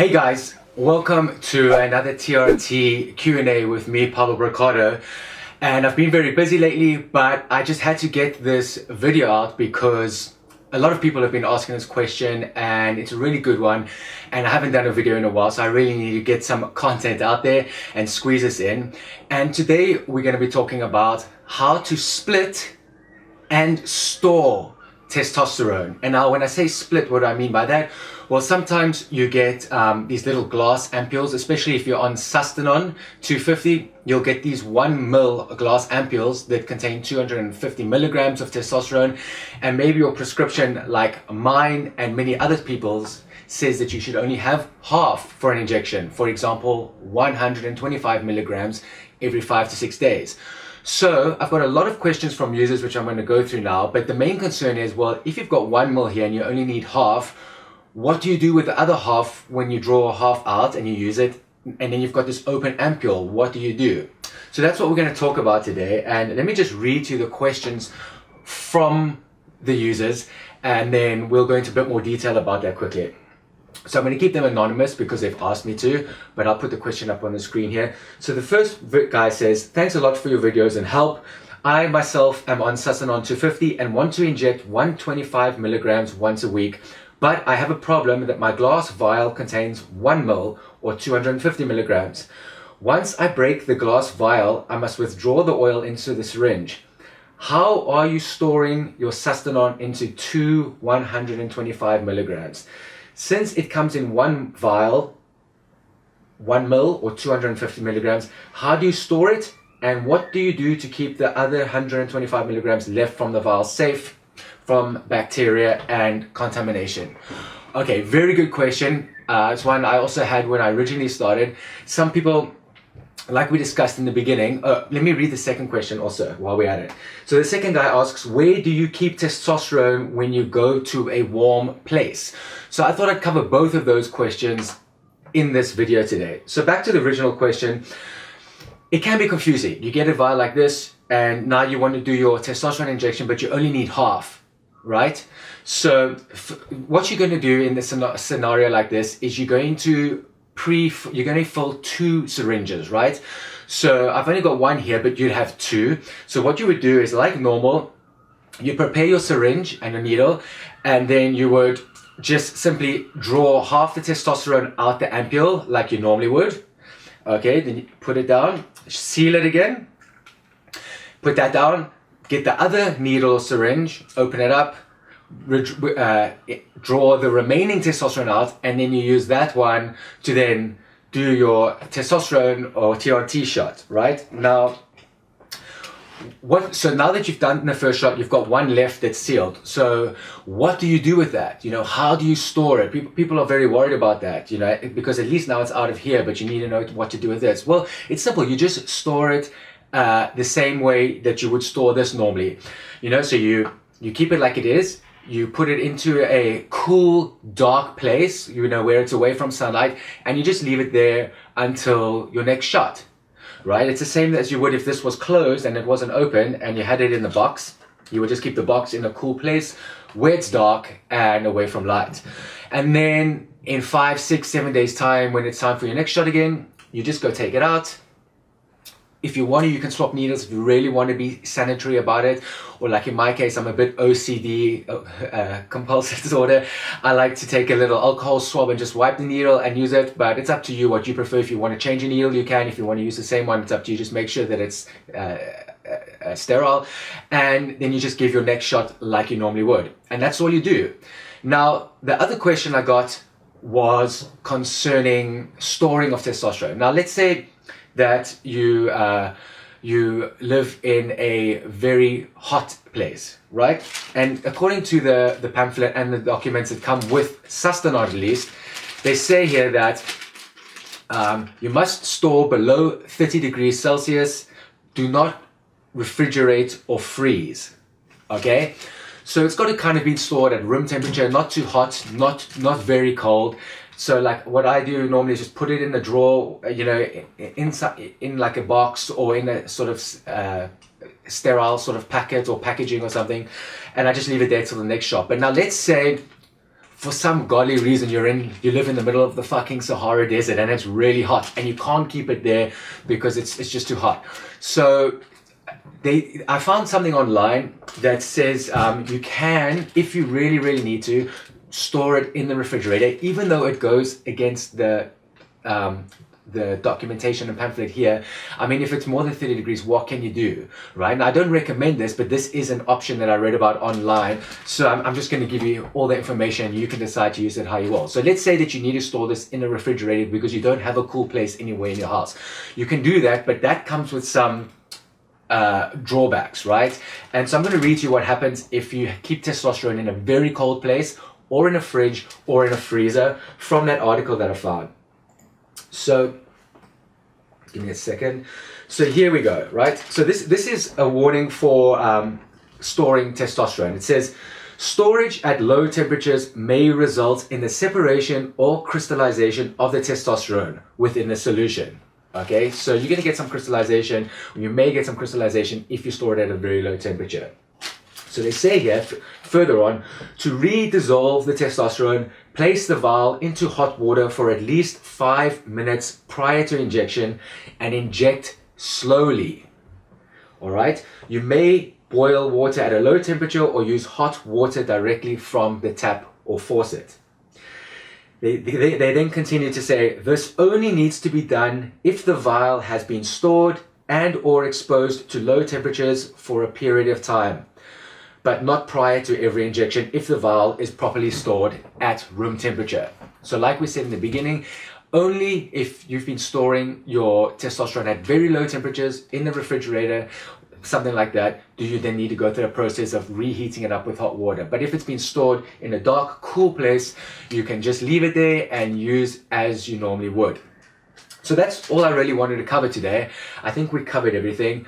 Hey guys, welcome to another TRT Q&A with me, Pablo Brocado. And I've been very busy lately, but I just had to get this video out because a lot of people have been asking this question and it's a really good one. And I haven't done a video in a while, so I really need to get some content out there and squeeze this in. And today we're going to be talking about how to split and store testosterone. And now when I say split, what do I mean by that? Well, sometimes you get these little glass ampules, especially if you're on Sustanon 250, you'll get these 1 ml glass ampules that contain 250 milligrams of testosterone. And maybe your prescription, like mine and many other people's, says that you should only have half for an injection. For example, 125 milligrams every 5 to 6 days. So I've got a lot of questions from users which I'm going to go through now, but the main concern is, well, if you've got 1 ml here and you only need half, what do you do with the other half when you draw half out and you use it and then you've got this open ampule? What do you do? So that's what we're going to talk about today, and let me just read to you the questions from the users and then we'll go into a bit more detail about that quickly. So I'm going to keep them anonymous because they've asked me to, but I'll put the question up on the screen here. So the first guy says, thanks a lot for your videos and help. I myself am on Sustanon 250 and want to inject 125 milligrams once a week, but I have a problem that my glass vial contains 1 ml or 250 milligrams. Once I break the glass vial, I must withdraw the oil into the syringe. How are you storing your Sustanon into two 125 milligrams? Since it comes in one vial, 1 ml or 250 milligrams, how do you store it? And what do you do to keep the other 125 milligrams left from the vial safe from bacteria and contamination? Okay, very good question. It's one I also had when I originally started. Some people, like we discussed in the beginning, let me read the second question also while we're at it. So the second guy asks, where do you keep testosterone when you go to a warm place? So I thought I'd cover both of those questions in this video today. So back to the original question, it can be confusing. You get a vial like this and now you want to do your testosterone injection, but you only need half, right? So what you're going to do in this scenario like this is you're going to fill 2 syringes, right? So I've only got 1 here, but you'd have 2. So what you would do is, like normal, you prepare your syringe and your needle, and then you would just simply draw half the testosterone out the ampule like you normally would. Okay, then you put it down, seal it again, put that down, get the other needle or syringe, open it up, draw the remaining testosterone out, and then you use that one to then do your testosterone or TRT shot, right? Now, so now that you've done the first shot, you've got 1 left that's sealed. So what do you do with that? You know, how do you store it? People are very worried about that, you know, because at least now it's out of here, but you need to know what to do with this. Well, it's simple. You just store it the same way that you would store this normally. You know, so you keep it like it is. You put it into a cool, dark place, you know, where it's away from sunlight, and you just leave it there until your next shot, right? It's the same as you would if this was closed and it wasn't open and you had it in the box. You would just keep the box in a cool place where it's dark and away from light. And then in 5, 6, 7 days time, when it's time for your next shot again, you just go take it out. If you want to, you can swap needles if you really want to be sanitary about it. Or like in my case, I'm a bit OCD, compulsive disorder. I like to take a little alcohol swab and just wipe the needle and use it. But it's up to you what you prefer. If you want to change a needle, you can. If you want to use the same one, it's up to you. Just make sure that it's sterile. And then you just give your next shot like you normally would. And that's all you do. Now, the other question I got was concerning storing of testosterone. Now, let's say that you live in a very hot place, right? And according to the pamphlet and the documents that come with Sustanon at least, they say here that you must store below 30 degrees Celsius, do not refrigerate or freeze, okay? So it's got to kind of be stored at room temperature, not too hot, not very cold. So like what I do normally is just put it in the drawer, you know, inside in like a box or in a sort of sterile sort of packet or packaging or something, and I just leave it there till the next shot. But now let's say for some golly reason you live in the middle of the fucking Sahara Desert and it's really hot and you can't keep it there because it's just too hot. So I found something online that says you can, if you really need to, store it in the refrigerator, even though it goes against the documentation and pamphlet here. I mean, if it's more than 30 degrees, what can you do, right? And I don't recommend this, but this is an option that I read about online. So I'm just going to give you all the information. You can decide to use it how you will. So let's say that you need to store this in the refrigerator because you don't have a cool place anywhere in your house. You can do that, but that comes with some drawbacks, right? And so I'm going to read you what happens if you keep testosterone in a very cold place or in a fridge or in a freezer from that article that I found. So give me a second. So here we go, right? So this is a warning for storing testosterone. It says, storage at low temperatures may result in the separation or crystallization of the testosterone within the solution. Okay, so you're going to get some crystallization, or you may get some crystallization if you store it at a very low temperature. So they say here, further on, to re-dissolve the testosterone, place the vial into hot water for at least 5 minutes prior to injection and inject slowly. All right, you may boil water at a low temperature or use hot water directly from the tap or faucet. They then continue to say, this only needs to be done if the vial has been stored and or exposed to low temperatures for a period of time, but not prior to every injection if the vial is properly stored at room temperature. So like we said in the beginning, only if you've been storing your testosterone at very low temperatures in the refrigerator, something like that, do you then need to go through a process of reheating it up with hot water. But if it's been stored in a dark, cool place, you can just leave it there and use as you normally would. So that's all I really wanted to cover today. I think we covered everything.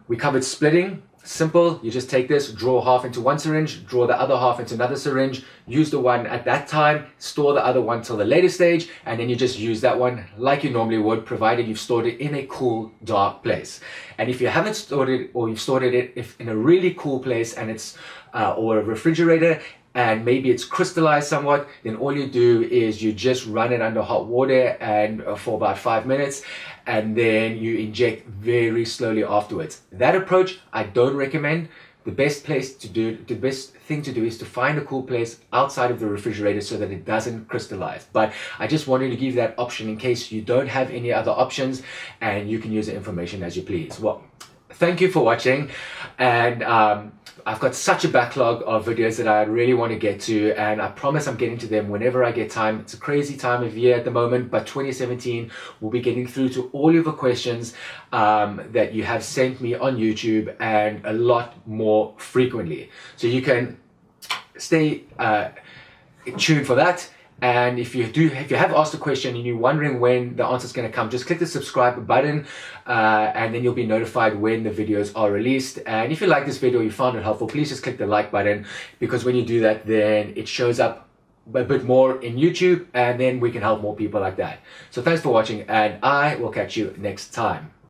We covered splitting. Simple, you just take this, draw half into one syringe, draw the other half into another syringe, use the one at that time, store the other one till the later stage, and then you just use that one like you normally would, provided you've stored it in a cool, dark place. And if you haven't stored it, or you've stored it in a really cool place and it's or a refrigerator, and maybe it's crystallized somewhat, then all you do is you just run it under hot water and for about 5 minutes, and then you inject very slowly afterwards. That approach I don't recommend. The best thing to do is to find a cool place outside of the refrigerator so that it doesn't crystallize. But I just wanted to give that option in case you don't have any other options, and you can use the information as you please. Well, thank you for watching, and I've got such a backlog of videos that I really want to get to, and I promise I'm getting to them whenever I get time. It's a crazy time of year at the moment, but 2017 will be getting through to all of the questions that you have sent me on YouTube, and a lot more frequently. So you can stay tuned for that. And if you have asked a question and you're wondering when the answer is going to come, just click the subscribe button and then you'll be notified when the videos are released. And if you like this video, you found it helpful, please just click the like button, because when you do that, then it shows up a bit more in YouTube, and then we can help more people like that. So thanks for watching, and I will catch you next time.